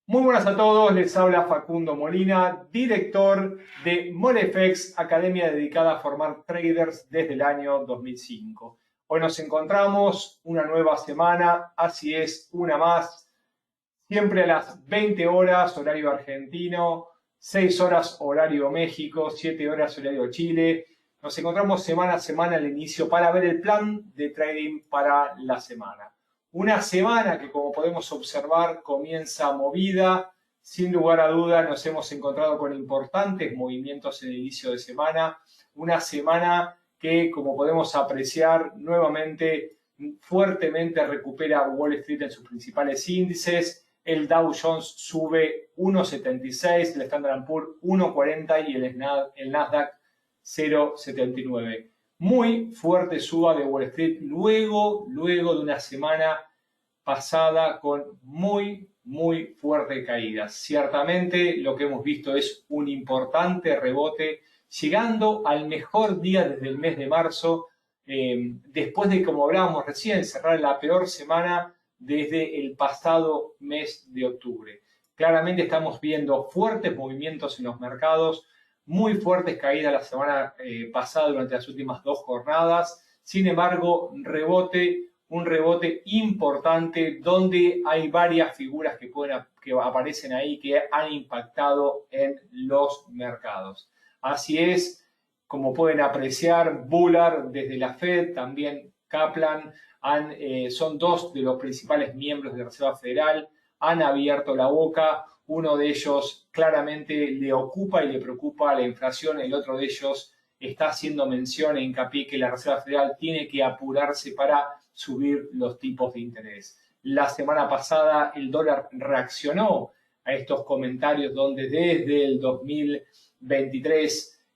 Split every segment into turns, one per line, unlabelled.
Muy buenas a todos, les habla Facundo Molina, director de Molefex, academia dedicada a formar traders desde el año 2005. Hoy nos encontramos una nueva semana, así es, una más, siempre a las 20 horas, horario argentino, 6 horas, horario México, 7 horas, horario Chile. Nos encontramos semana a semana al inicio para ver el plan de trading para la semana. Una semana que, como podemos observar, comienza movida. Sin lugar a duda, nos hemos encontrado con importantes movimientos en el inicio de semana. Una semana que, como podemos apreciar, nuevamente fuertemente recupera Wall Street en sus principales índices. El Dow Jones sube 1,76, el Standard & Poor's 1,40 y el Nasdaq 0,79. Muy fuerte suba de Wall Street luego de una semana pasada con muy fuerte caída. Ciertamente lo que hemos visto es un importante rebote, llegando al mejor día desde el mes de marzo, después de, como hablábamos recién, cerrar la peor semana desde el pasado mes de octubre. Claramente estamos viendo fuertes movimientos en los mercados, muy fuertes caídas la semana pasada durante las últimas 2 jornadas. Sin embargo, un rebote importante donde hay varias figuras que aparecen ahí que han impactado en los mercados. Así es, como pueden apreciar, Bullard desde la Fed, también Kaplan, son 2 de los principales miembros de la Reserva Federal, han abierto la boca. Uno de ellos claramente le ocupa y le preocupa la inflación, el otro de ellos está haciendo mención e hincapié que la Reserva Federal tiene que apurarse para subir los tipos de interés. La semana pasada el dólar reaccionó a estos comentarios donde desde el 2023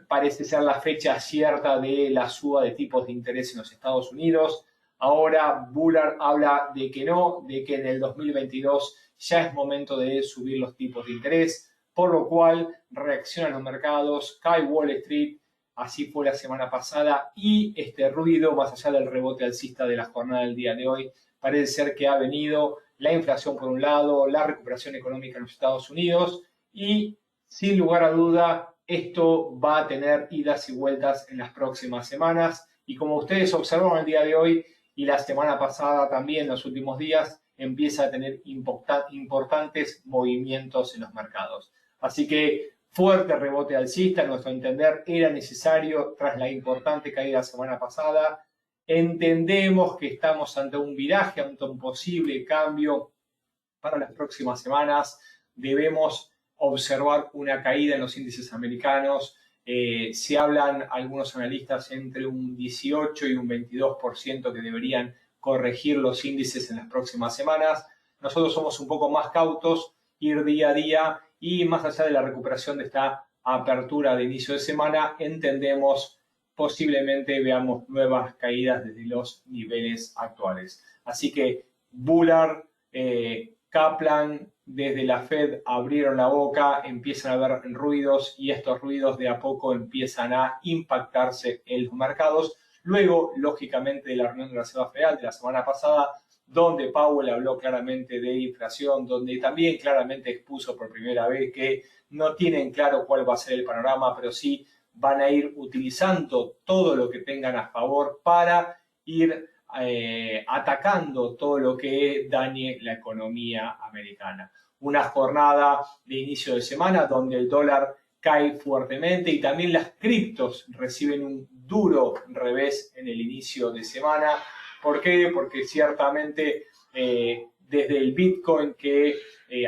parece ser la fecha cierta de la suba de tipos de interés en los Estados Unidos. Ahora Bullard habla de que no, de que en el 2022 ya es momento de subir los tipos de interés, por lo cual reaccionan los mercados, cae Wall Street, así fue la semana pasada, y este ruido, más allá del rebote alcista de la jornada del día de hoy, parece ser que ha venido la inflación por un lado, la recuperación económica en los Estados Unidos, y sin lugar a duda, esto va a tener idas y vueltas en las próximas semanas, y como ustedes observaron el día de hoy y la semana pasada también, los últimos días, empieza a tener importantes movimientos en los mercados. Así que fuerte rebote alcista, a nuestro entender, era necesario tras la importante caída la semana pasada. Entendemos que estamos ante un viraje, ante un posible cambio para las próximas semanas. Debemos observar una caída en los índices americanos. Se hablan algunos analistas entre un 18 y un 22% que deberían corregir los índices en las próximas semanas. Nosotros somos un poco más cautos, ir día a día, y más allá de la recuperación de esta apertura de inicio de semana, entendemos posiblemente veamos nuevas caídas desde los niveles actuales. Así que Bullard, Kaplan, desde la Fed abrieron la boca, empiezan a haber ruidos y estos ruidos de a poco empiezan a impactarse en los mercados. Luego, lógicamente, de la reunión de la Reserva Federal de la semana pasada, donde Powell habló claramente de inflación, donde también claramente expuso por primera vez que no tienen claro cuál va a ser el panorama, pero sí van a ir utilizando todo lo que tengan a favor para ir atacando todo lo que dañe la economía americana. Una jornada de inicio de semana donde el dólar cae fuertemente y también las criptos reciben un duro revés en el inicio de semana. ¿Por qué? Porque ciertamente desde el Bitcoin que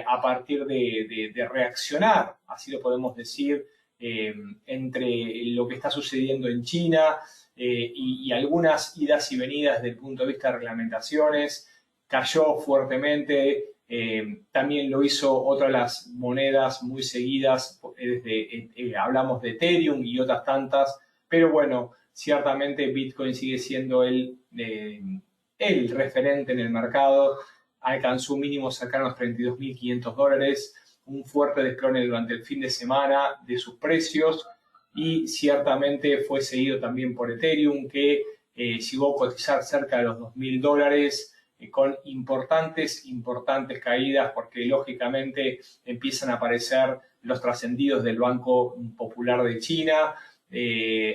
a partir de reaccionar, así lo podemos decir, entre lo que está sucediendo en China y algunas idas y venidas desde el punto de vista de reglamentaciones, cayó fuertemente. También lo hizo otra de las monedas muy seguidas, hablamos de Ethereum y otras tantas, pero bueno, ciertamente Bitcoin sigue siendo el referente en el mercado, alcanzó un mínimo cercano a los $32.500, un fuerte desplome durante el fin de semana de sus precios y ciertamente fue seguido también por Ethereum que llegó a cotizar cerca de los $2.000 con importantes caídas, porque lógicamente empiezan a aparecer los trascendidos del Banco Popular de China,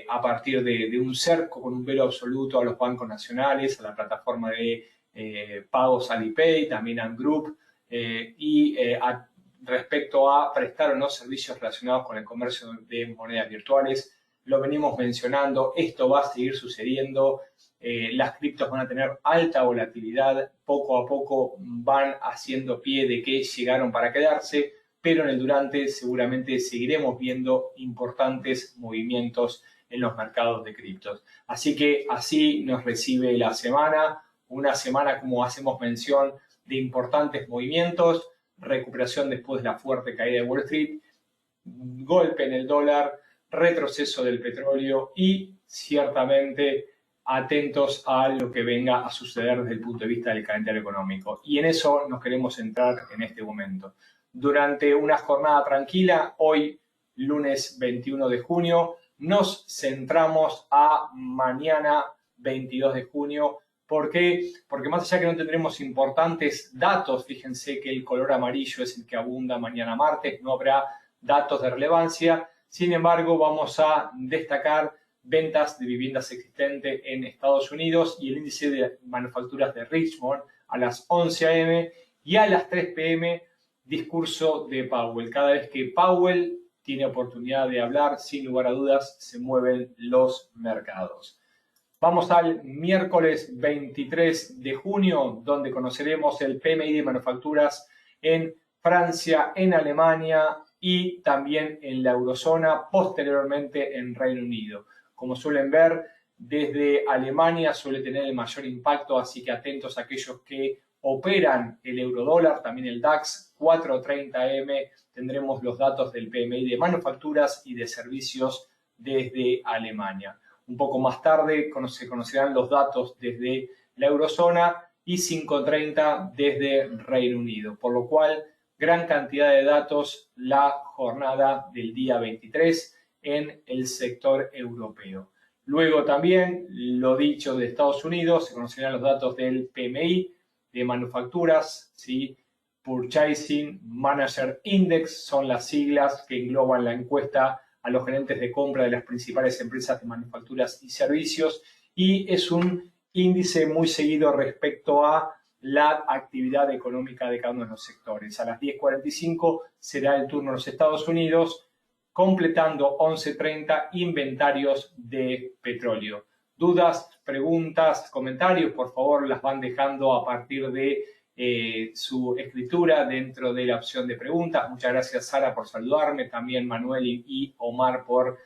a partir de un cerco con un velo absoluto a los bancos nacionales, a la plataforma de pagos Alipay, también Ant Group, respecto a prestar o no servicios relacionados con el comercio de monedas virtuales. Lo venimos mencionando, esto va a seguir sucediendo, las criptos van a tener alta volatilidad, poco a poco van haciendo pie de que llegaron para quedarse, pero en el durante seguramente seguiremos viendo importantes movimientos en los mercados de criptos. Así que así nos recibe la semana, una semana, como hacemos mención, de importantes movimientos, recuperación después de la fuerte caída de Wall Street, golpe en el dólar, retroceso del petróleo y ciertamente atentos a lo que venga a suceder desde el punto de vista del calendario económico. Y en eso nos queremos centrar en este momento. Durante una jornada tranquila, hoy, lunes 21 de junio, nos centramos a mañana 22 de junio. ¿Por qué? Porque más allá que no tendremos importantes datos, fíjense que el color amarillo es el que abunda mañana martes, no habrá datos de relevancia. Sin embargo, vamos a destacar ventas de viviendas existentes en Estados Unidos y el índice de manufacturas de Richmond a las 11 a.m. y a las 3 p.m. discurso de Powell. Cada vez que Powell tiene oportunidad de hablar, sin lugar a dudas, se mueven los mercados. Vamos al miércoles 23 de junio, donde conoceremos el PMI de manufacturas en Francia, en Alemania y también en la eurozona, posteriormente en Reino Unido. Como suelen ver, desde Alemania suele tener el mayor impacto, así que atentos a aquellos que operan el eurodólar, también el DAX, 4:30 AM, tendremos los datos del PMI de manufacturas y de servicios desde Alemania. Un poco más tarde se conocerán los datos desde la eurozona y 5:30 desde Reino Unido, por lo cual gran cantidad de datos la jornada del día 23 en el sector europeo. Luego también, lo dicho, de Estados Unidos, se conocerán los datos del PMI de manufacturas, ¿sí? Purchasing Manager Index son las siglas que engloban la encuesta a los gerentes de compra de las principales empresas de manufacturas y servicios, y es un índice muy seguido respecto a la actividad económica de cada uno de los sectores. A las 10:45 será el turno de los Estados Unidos, completando 11:30 inventarios de petróleo. Dudas, preguntas, comentarios, por favor, las van dejando a partir de su escritura dentro de la opción de preguntas. Muchas gracias, Sara, por saludarme, también Manuel y Omar por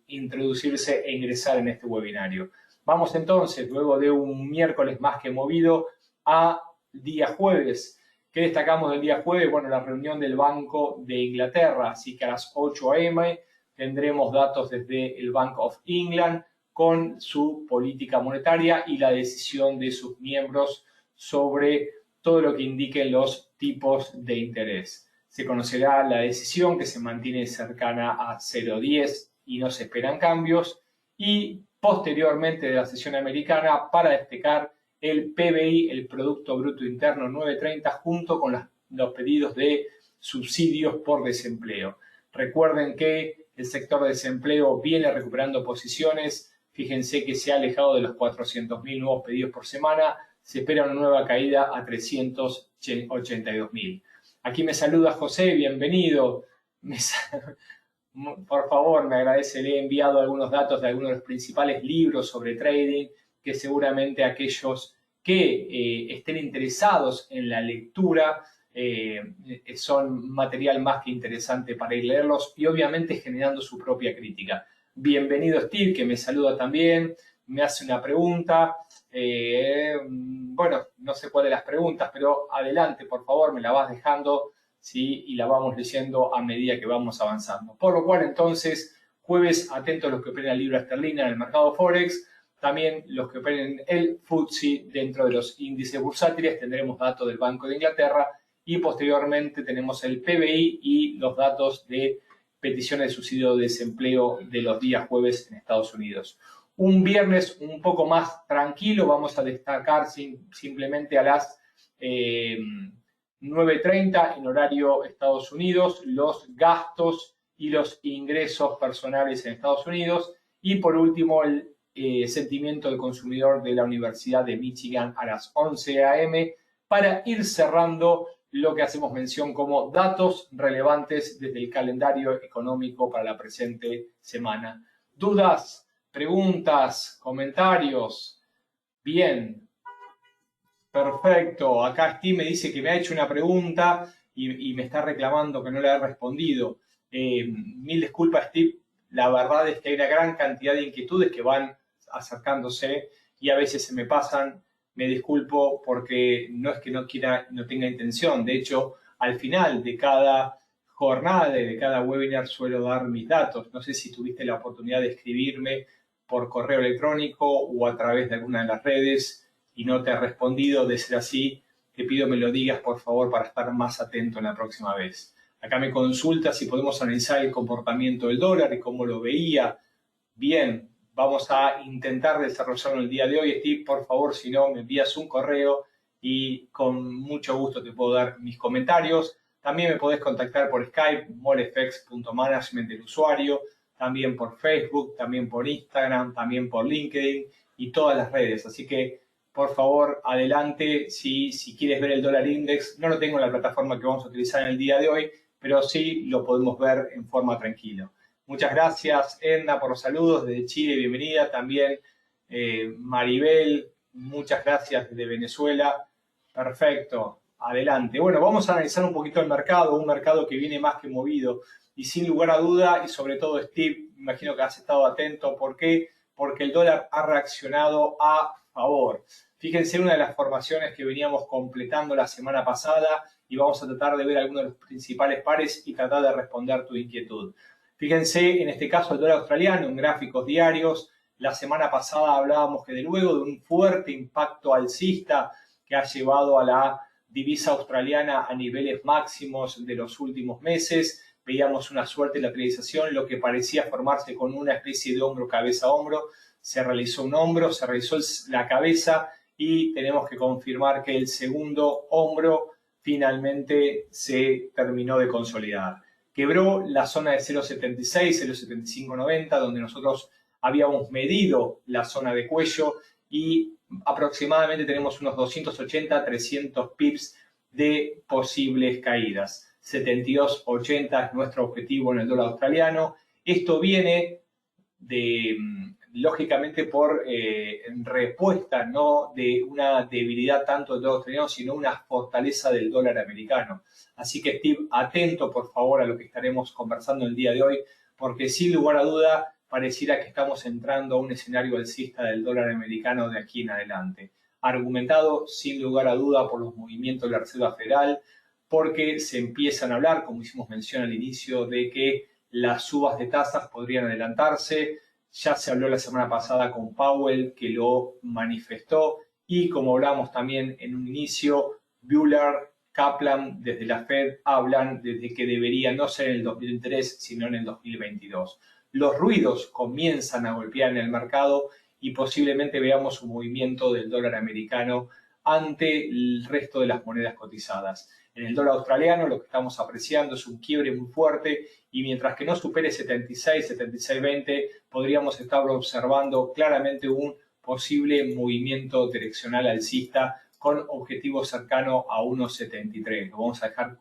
introducirse e ingresar en este webinario. Vamos entonces, luego de un miércoles más que movido, a día jueves. ¿Qué destacamos del día jueves? Bueno, la reunión del Banco de Inglaterra, así que a las 8 a.m. tendremos datos desde el Bank of England con su política monetaria y la decisión de sus miembros sobre todo lo que indiquen los tipos de interés. Se conocerá la decisión, que se mantiene cercana a 0,10 y no se esperan cambios, y posteriormente de la sesión americana, para destacar el PBI, el Producto Bruto Interno 9.30, junto con los pedidos de subsidios por desempleo. Recuerden que el sector de desempleo viene recuperando posiciones. Fíjense que se ha alejado de los 400.000 nuevos pedidos por semana. Se espera una nueva caída a 382.000. Aquí me saluda José, bienvenido. Por favor, me agradece, le he enviado algunos datos de algunos de los principales libros sobre trading, que seguramente aquellos que estén interesados en la lectura son material más que interesante para ir a leerlos, y obviamente generando su propia crítica. Bienvenido Steve, que me saluda también, me hace una pregunta. Bueno, no sé cuál de las preguntas, pero adelante, por favor, me la vas dejando, ¿sí? Y la vamos leyendo a medida que vamos avanzando. Por lo cual, entonces, jueves, atentos a los que operen la libra esterlina en el mercado Forex, también los que operen el FTSE dentro de los índices bursátiles. Tendremos datos del Banco de Inglaterra y posteriormente tenemos el PBI y los datos de peticiones de subsidio de desempleo de los días jueves en Estados Unidos. Un viernes un poco más tranquilo, vamos a destacar simplemente a las 9:30 en horario Estados Unidos, los gastos y los ingresos personales en Estados Unidos. Y por último, el sentimiento del consumidor de la Universidad de Michigan a las 11 a.m. para ir cerrando lo que hacemos mención como datos relevantes desde el calendario económico para la presente semana. ¿Dudas, preguntas, comentarios? Bien, perfecto. Acá Steve me dice que me ha hecho una pregunta y me está reclamando que no le he respondido. Mil disculpas, Steve. La verdad es que hay una gran cantidad de inquietudes que van acercándose y a veces se me pasan. Me disculpo porque no es que no quiera, no tenga intención. De hecho, al final de cada jornada y de cada webinar suelo dar mis datos. No sé si tuviste la oportunidad de escribirme por correo electrónico o a través de alguna de las redes y no te he respondido. De ser así, te pido me lo digas, por favor, para estar más atento en la próxima vez. Acá me consulta si podemos analizar el comportamiento del dólar y cómo lo veía. Bien, vamos a intentar desarrollarlo el día de hoy. Steve, por favor, si no, me envías un correo y con mucho gusto te puedo dar mis comentarios. También me podés contactar por Skype, molefx.management del usuario, también por Facebook, también por Instagram, también por LinkedIn y todas las redes. Así que, por favor, adelante. Si quieres ver el dólar index, no lo tengo en la plataforma que vamos a utilizar en el día de hoy, pero sí lo podemos ver en forma tranquila. Muchas gracias, Edna, por los saludos desde Chile, bienvenida. También Maribel, muchas gracias desde Venezuela. Perfecto, adelante. Bueno, vamos a analizar un poquito el mercado, un mercado que viene más que movido. Y sin lugar a duda, y sobre todo Steve, me imagino que has estado atento. ¿Por qué? Porque el dólar ha reaccionado a favor. Fíjense una de las formaciones que veníamos completando la semana pasada y vamos a tratar de ver algunos de los principales pares y tratar de responder tu inquietud. Fíjense, en este caso, el dólar australiano en gráficos diarios. La semana pasada hablábamos que de luego de un fuerte impacto alcista que ha llevado a la divisa australiana a niveles máximos de los últimos meses, veíamos una suerte lateralización, lo que parecía formarse con una especie de hombro, cabeza, hombro. Se realizó un hombro, se realizó la cabeza y tenemos que confirmar que el segundo hombro finalmente se terminó de consolidar. Quebró la zona de 0,76, 0,7590, donde nosotros habíamos medido la zona de cuello y aproximadamente tenemos unos 280, 300 pips de posibles caídas. 72,80 es nuestro objetivo en el dólar australiano. Esto viene lógicamente por respuesta, no de una debilidad tanto del dólar australiano, sino una fortaleza del dólar americano. Así que, Steve, atento por favor a lo que estaremos conversando el día de hoy, porque sin lugar a duda pareciera que estamos entrando a un escenario alcista del dólar americano de aquí en adelante. Argumentado sin lugar a duda por los movimientos de la Reserva Federal, porque se empiezan a hablar, como hicimos mención al inicio, de que las subas de tasas podrían adelantarse. Ya se habló la semana pasada con Powell, que lo manifestó, y como hablamos también en un inicio, Bullard, Kaplan, desde la Fed, hablan desde que debería no ser en el 2023, sino en el 2022. Los ruidos comienzan a golpear en el mercado y posiblemente veamos un movimiento del dólar americano ante el resto de las monedas cotizadas. En el dólar australiano lo que estamos apreciando es un quiebre muy fuerte y mientras que no supere 76, 76.20, podríamos estar observando claramente un posible movimiento direccional alcista con objetivo cercano a 1,73. Lo vamos a dejar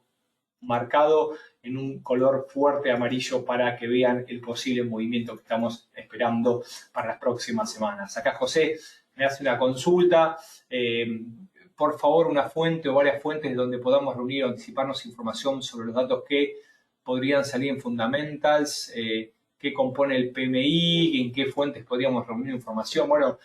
marcado en un color fuerte amarillo para que vean el posible movimiento que estamos esperando para las próximas semanas. Acá José me hace una consulta. Por favor, una fuente o varias fuentes donde podamos reunir o anticiparnos información sobre los datos que podrían salir en Fundamentals, qué compone el PMI, en qué fuentes podríamos reunir información. Bueno,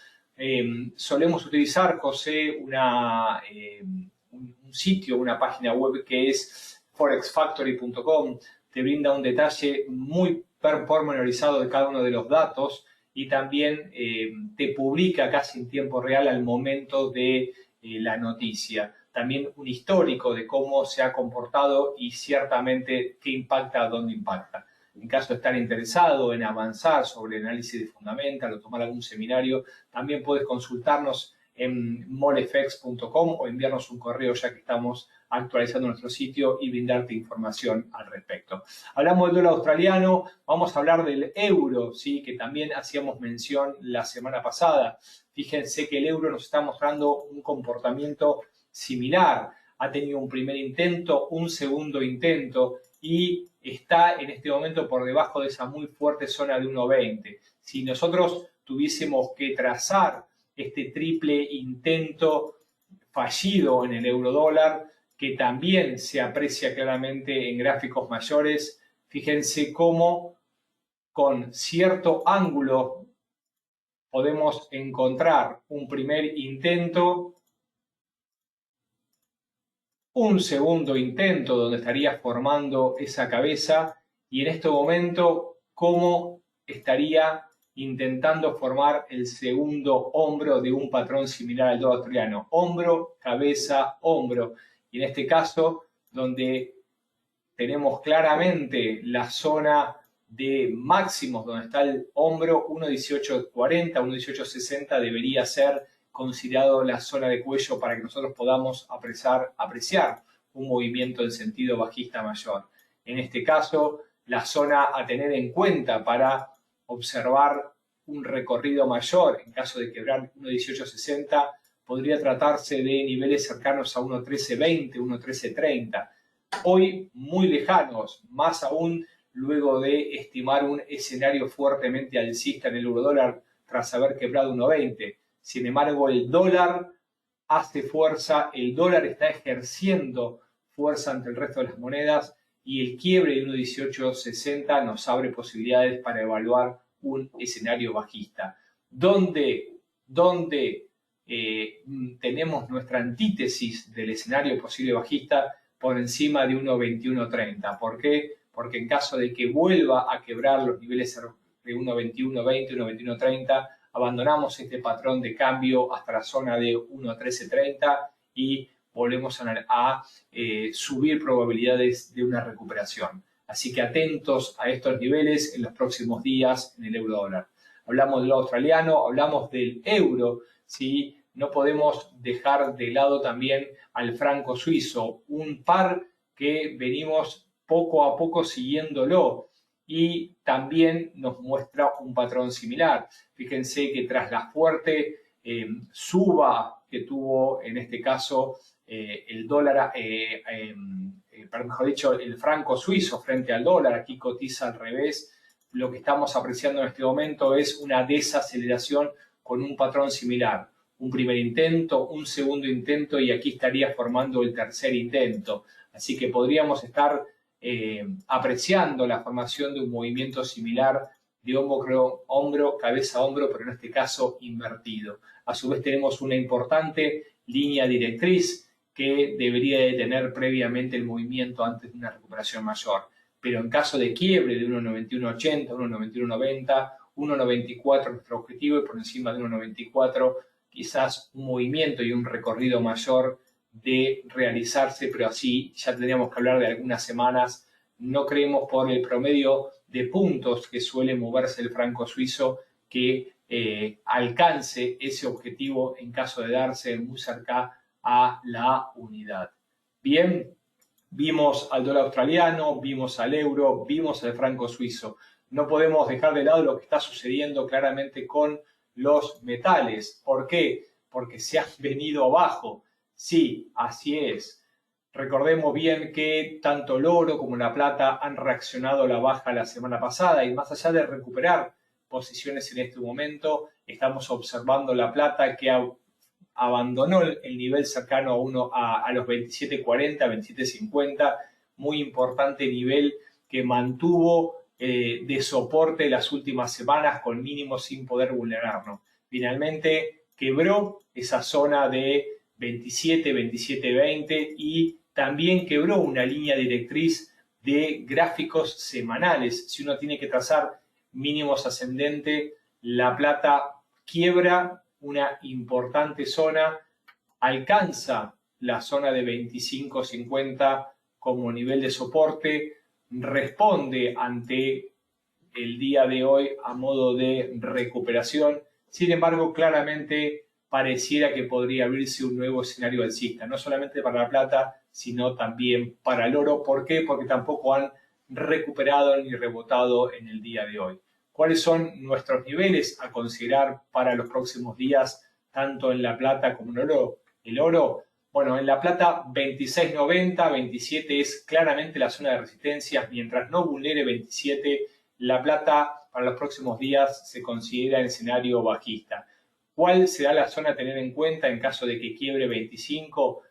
solemos utilizar, José, un sitio, una página web que es forexfactory.com. Te brinda un detalle muy pormenorizado de cada uno de los datos y también te publica casi en tiempo real al momento de la noticia. También un histórico de cómo se ha comportado y ciertamente qué impacta, dónde impacta. En caso de estar interesado en avanzar sobre el análisis de fundamental o tomar algún seminario, también puedes consultarnos en molefx.com o enviarnos un correo ya que estamos actualizando nuestro sitio y brindarte información al respecto. Hablamos del dólar australiano, vamos a hablar del euro, ¿sí? Que también hacíamos mención la semana pasada. Fíjense que el euro nos está mostrando un comportamiento similar. Ha tenido un primer intento, un segundo intento y está en este momento por debajo de esa muy fuerte zona de 1.20. Si nosotros tuviésemos que trazar este triple intento fallido en el euro dólar, que también se aprecia claramente en gráficos mayores, fíjense cómo con cierto ángulo podemos encontrar un primer intento, un segundo intento donde estaría formando esa cabeza y en este momento cómo estaría intentando formar el segundo hombro de un patrón similar al dólar australiano. Hombro, cabeza, hombro. Y en este caso, donde tenemos claramente la zona de máximos, donde está el hombro, 1.1840, 1.1860 debería ser considerado la zona de cuello para que nosotros podamos apreciar un movimiento en sentido bajista mayor. En este caso, la zona a tener en cuenta para observar un recorrido mayor en caso de quebrar 1.1860 podría tratarse de niveles cercanos a 1.1320, 1.1330. Hoy muy lejanos, más aún luego de estimar un escenario fuertemente alcista en el eurodólar tras haber quebrado 1.20. Sin embargo, el dólar hace fuerza, el dólar está ejerciendo fuerza ante el resto de las monedas y el quiebre de 1.1860 nos abre posibilidades para evaluar un escenario bajista. ¿Dónde tenemos nuestra antítesis del escenario posible bajista? Por encima de 1.2130. ¿Por qué? Porque en caso de que vuelva a quebrar los niveles de 1.2120, 1.2130, abandonamos este patrón de cambio hasta la zona de 1.1330 y volvemos a subir probabilidades de una recuperación. Así que atentos a estos niveles en los próximos días en el euro dólar. Hablamos del australiano, hablamos del euro, ¿sí? No podemos dejar de lado también al franco suizo, un par que venimos poco a poco siguiéndolo y también nos muestra un patrón similar. Fíjense que tras la fuerte suba que tuvo en este caso el dólar, mejor dicho, el franco suizo frente al dólar, aquí cotiza al revés, lo que estamos apreciando en este momento es una desaceleración con un patrón similar. Un primer intento, un segundo intento y aquí estaría formando el tercer intento. Así que podríamos estar apreciando la formación de un movimiento similar de hombro, cabeza, hombro, pero en este caso invertido. A su vez tenemos una importante línea directriz que debería de tener previamente el movimiento antes de una recuperación mayor. Pero en caso de quiebre de 1.9180, 1.9190, 1.94 nuestro objetivo y por encima de 1.94 quizás un movimiento y un recorrido mayor de realizarse, pero así ya tendríamos que hablar de algunas semanas. No creemos por el promedio de puntos que suele moverse el franco suizo que alcance ese objetivo en caso de darse muy cerca a la unidad. Bien, vimos al dólar australiano, vimos al euro, vimos al franco suizo. No podemos dejar de lado lo que está sucediendo claramente con los metales. ¿Por qué? Porque se han venido abajo. Sí, así es. Recordemos bien que tanto el oro como la plata han reaccionado a la baja la semana pasada y más allá de recuperar posiciones en este momento, estamos observando la plata que abandonó el nivel cercano a los 27.40, 27.50, muy importante nivel que mantuvo de soporte las últimas semanas con mínimos sin poder vulnerarnos. Finalmente quebró esa zona de 27, 27.20 y también quebró una línea directriz de gráficos semanales. Si uno tiene que trazar mínimos ascendente, la plata quiebra una importante zona, alcanza la zona de 25.50 como nivel de soporte, responde ante el día de hoy a modo de recuperación. Sin embargo, claramente pareciera que podría abrirse un nuevo escenario alcista, no solamente para la plata, sino también para el oro. ¿Por qué? Porque tampoco han recuperado ni rebotado en el día de hoy. ¿Cuáles son nuestros niveles a considerar para los próximos días, tanto en la plata como en el oro? El oro, bueno, en la plata 26.90, 27 es claramente la zona de resistencia. Mientras no vulnere 27, la plata para los próximos días se considera el escenario bajista. ¿Cuál será la zona a tener en cuenta en caso de que quiebre 25?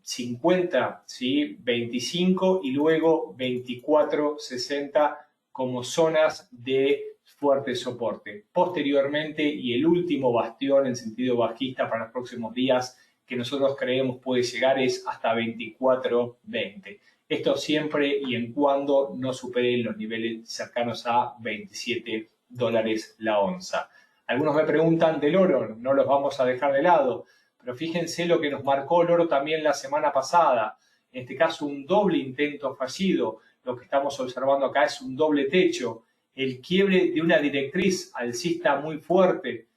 50, ¿sí? 25 y luego 24.60 como zonas de fuerte soporte. Posteriormente, y el último bastión en sentido bajista para los próximos días que nosotros creemos puede llegar es hasta 24.20. Esto siempre y en cuando no superen los niveles cercanos a 27 dólares la onza. Algunos me preguntan del oro, no los vamos a dejar de lado. Pero fíjense lo que nos marcó el oro también la semana pasada. En este caso, un doble intento fallido. Lo que estamos observando acá es un doble techo. El quiebre de una directriz alcista muy fuerte.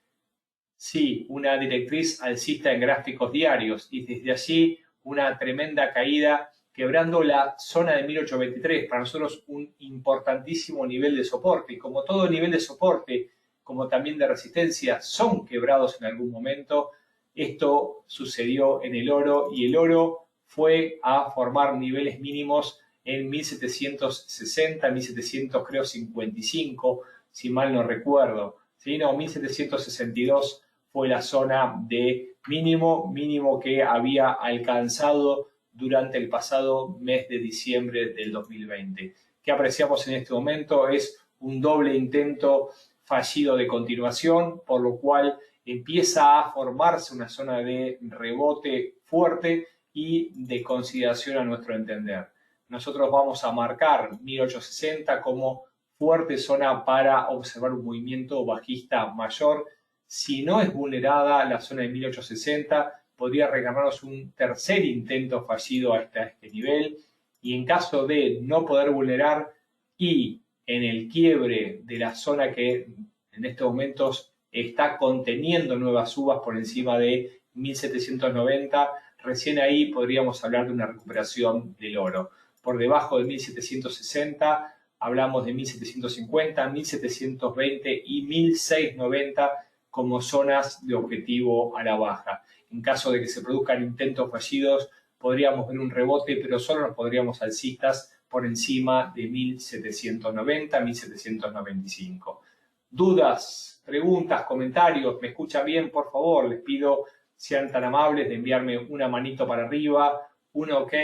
Sí, una directriz alcista en gráficos diarios. Y desde allí, una tremenda caída, quebrando la zona de 1823. Para nosotros, un importantísimo nivel de soporte. Y como todo nivel de soporte, como también de resistencia, son quebrados en algún momento. Esto sucedió en el oro y el oro fue a formar niveles mínimos en 1760, 1755, si mal no recuerdo. ¿Sí? No, 1762 fue la zona de mínimo que había alcanzado durante el pasado mes de diciembre del 2020. ¿Qué apreciamos en este momento? Es un doble intento fallido de continuación, por lo cual empieza a formarse una zona de rebote fuerte y de consideración a nuestro entender. Nosotros vamos a marcar 1860 como fuerte zona para observar un movimiento bajista mayor. Si no es vulnerada la zona de 1860, podría regalarnos un tercer intento fallido hasta este nivel. Y en caso de no poder vulnerar y en el quiebre de la zona que en estos momentos está conteniendo nuevas subas por encima de 1790, recién ahí podríamos hablar de una recuperación del oro. Por debajo de 1760 hablamos de 1750, 1720 y 1690 como zonas de objetivo a la baja. En caso de que se produzcan intentos fallidos, podríamos ver un rebote, pero solo nos podríamos alcistas por encima de 1790, 1795. ¿Dudas, preguntas, comentarios? ¿Me escuchan bien? Por favor, les pido sean tan amables de enviarme una manito para arriba, un ok,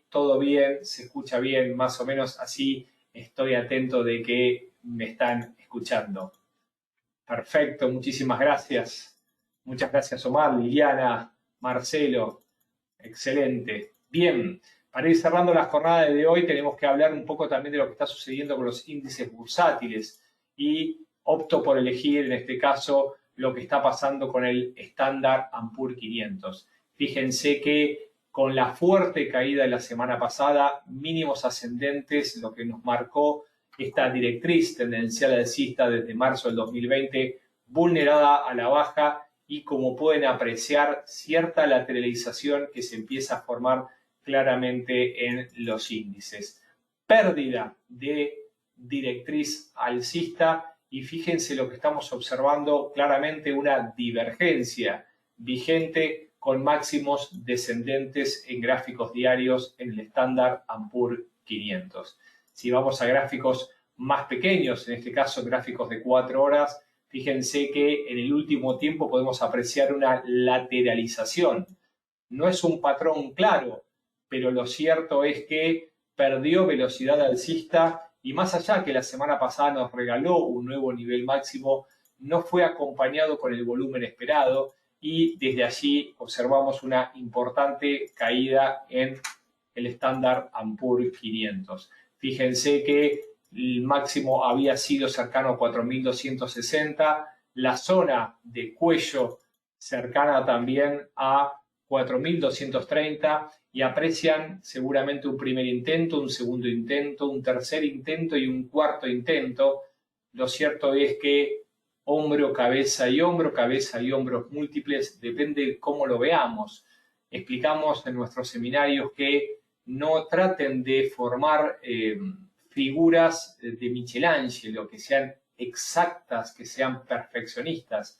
todo bien, se escucha bien, más o menos así estoy atento de que me están escuchando. Perfecto, muchísimas gracias. Muchas gracias, Omar, Liliana, Marcelo. Excelente. Bien, para ir cerrando la jornada de hoy tenemos que hablar un poco también de lo que está sucediendo con los índices bursátiles y opto por elegir en este caso lo que está pasando con el Standard & Poor's 500. Fíjense que con la fuerte caída de la semana pasada, mínimos ascendentes, lo que nos marcó esta directriz tendencial alcista desde marzo del 2020, vulnerada a la baja y como pueden apreciar, cierta lateralización que se empieza a formar claramente en los índices. Pérdida de directriz alcista y fíjense lo que estamos observando, claramente una divergencia vigente con máximos descendentes en gráficos diarios en el Standard & Poor's 500. Si vamos a gráficos más pequeños, en este caso gráficos de 4 horas, fíjense que en el último tiempo podemos apreciar una lateralización. No es un patrón claro, pero lo cierto es que perdió velocidad alcista y más allá que la semana pasada nos regaló un nuevo nivel máximo, no fue acompañado con el volumen esperado y desde allí observamos una importante caída en el Standard & Poor's 500. Fíjense que el máximo había sido cercano a 4.260, la zona de cuello cercana también a 4.230 y aprecian seguramente un primer intento, un segundo intento, un tercer intento y un cuarto intento. lo cierto es que hombro, cabeza y hombros múltiples, depende de cómo lo veamos. Explicamos en nuestros seminarios que no traten de formar figuras de Michelangelo, que sean exactas, que sean perfeccionistas.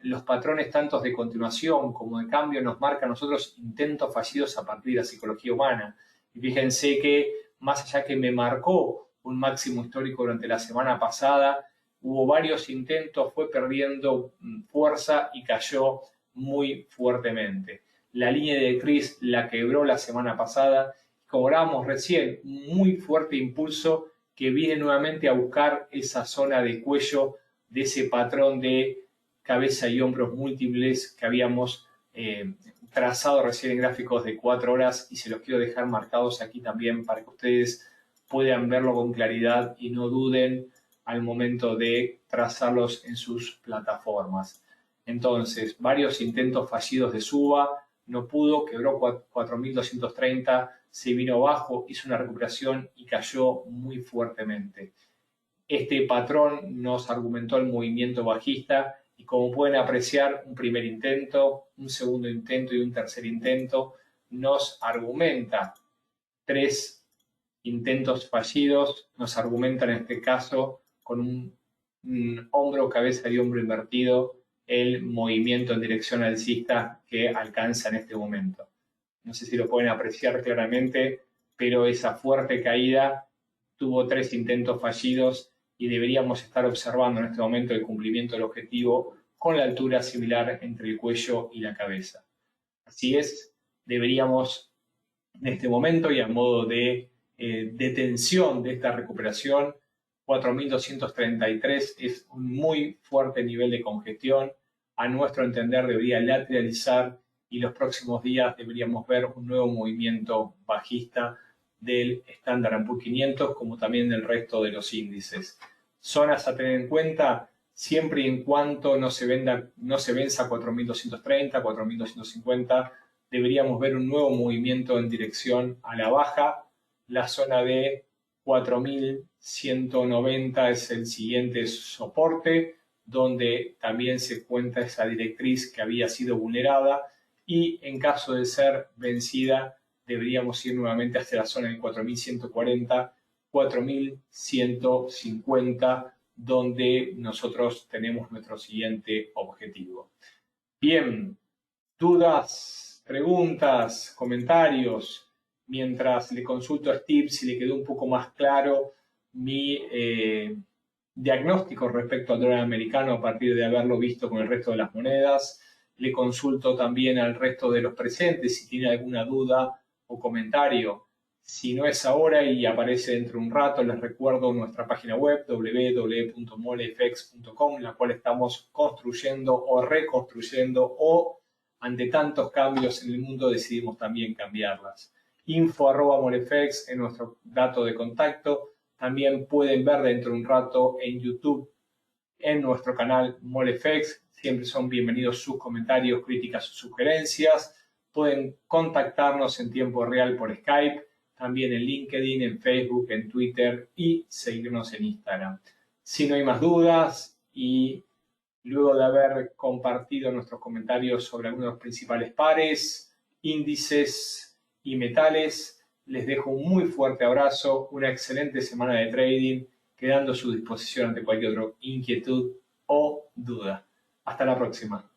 Los patrones tanto de continuación como de cambio nos marcan a nosotros intentos fallidos a partir de la psicología humana. Y fíjense que más allá que me marcó un máximo histórico durante la semana pasada, hubo varios intentos, fue perdiendo fuerza y cayó muy fuertemente. La línea directriz la quebró la semana pasada, cobramos recién un muy fuerte impulso que viene nuevamente a buscar esa zona de cuello de ese patrón de cabeza y hombros múltiples que habíamos trazado recién en gráficos de 4 horas y se los quiero dejar marcados aquí también para que ustedes puedan verlo con claridad y no duden al momento de trazarlos en sus plataformas. Entonces, varios intentos fallidos de suba, no pudo, quebró 4.230, se vino abajo, hizo una recuperación y cayó muy fuertemente. Este patrón nos argumentó el movimiento bajista y como pueden apreciar, un primer intento, un segundo intento y un tercer intento nos argumenta 3 intentos fallidos, nos argumentan en este caso con un hombro, cabeza y hombro invertido el movimiento en dirección alcista que alcanza en este momento. No sé si lo pueden apreciar claramente, pero esa fuerte caída tuvo 3 intentos fallidos y deberíamos estar observando en este momento el cumplimiento del objetivo con la altura similar entre el cuello y la cabeza. Así es, deberíamos en este momento y a modo de detención de esta recuperación, 4.233 es un muy fuerte nivel de congestión. A nuestro entender debería lateralizar y los próximos días deberíamos ver un nuevo movimiento bajista del Standard & Poor's 500 como también del resto de los índices. Zonas a tener en cuenta siempre y en cuanto no se venza 4.230, 4.250, deberíamos ver un nuevo movimiento en dirección a la baja. La zona de 4.190 es el siguiente soporte, donde también se cuenta esa directriz que había sido vulnerada y en caso de ser vencida deberíamos ir nuevamente hasta la zona de 4.140, 4.150, donde nosotros tenemos nuestro siguiente objetivo. Bien, dudas, preguntas, comentarios, mientras le consulto a Steve si le quedó un poco más claro mi diagnóstico respecto al dólar americano a partir de haberlo visto con el resto de las monedas. Le consulto también al resto de los presentes si tiene alguna duda o comentario. Si no es ahora y aparece dentro de un rato, les recuerdo nuestra página web www.molefx.com, la cual estamos construyendo o reconstruyendo o ante tantos cambios en el mundo decidimos también cambiarlas. info@molefx es nuestro dato de contacto. También pueden ver dentro de un rato en YouTube, en nuestro canal Molefx. Siempre son bienvenidos sus comentarios, críticas o sugerencias. Pueden contactarnos en tiempo real por Skype, también en LinkedIn, en Facebook, en Twitter y seguirnos en Instagram. Si no hay más dudas y luego de haber compartido nuestros comentarios sobre algunos de los principales pares, índices y metales, les dejo un muy fuerte abrazo, una excelente semana de trading, quedando a su disposición ante cualquier otra inquietud o duda. Hasta la próxima.